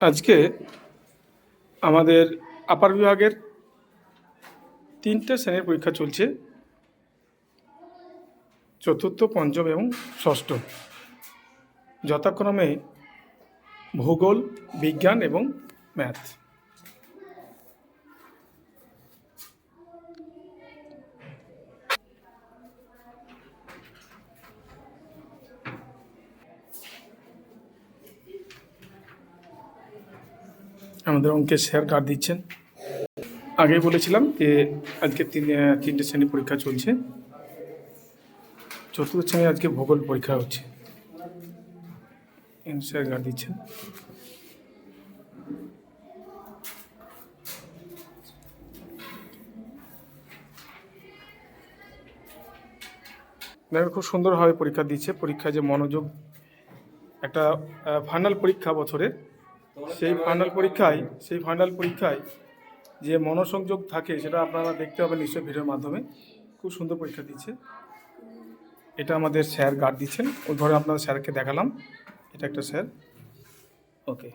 আজকে আমাদের আপার বিভাগের 3টে শ্রেণীর পরীক্ষা চলছে, চতুর্থ, পঞ্চম এবং ষষ্ঠ, যথাক্রমে ভূগোল, বিজ্ঞান এবং ম্যাথ। আমাদের অঙ্কের স্যার গার্ড দিচ্ছেন। আগেই বলেছিলাম যে আজকে তিনটে শ্রেণীর পরীক্ষা চলছে। চতুর্থ শ্রেণী আজকে ভূগোল পরীক্ষা হচ্ছে, স্যার গার্ড দিচ্ছেন। দেখো, খুব সুন্দরভাবে পরীক্ষা দিচ্ছে। পরীক্ষায় যে মনোযোগ, একটা ফাইনাল পরীক্ষা বছরের, সেই ফাইনাল পরীক্ষায় যে মনোসংযোগ থাকে সেটা আপনারা দেখতে পাবেন নিশ্চয়ই ভিডিওর মাধ্যমে। খুব সুন্দর পরীক্ষা দিচ্ছে। এটা আমাদের স্যার গার্ড দিচ্ছেন। ওই ধরে আপনাদের স্যারকে দেখালাম, এটা একটা স্যার। ওকে।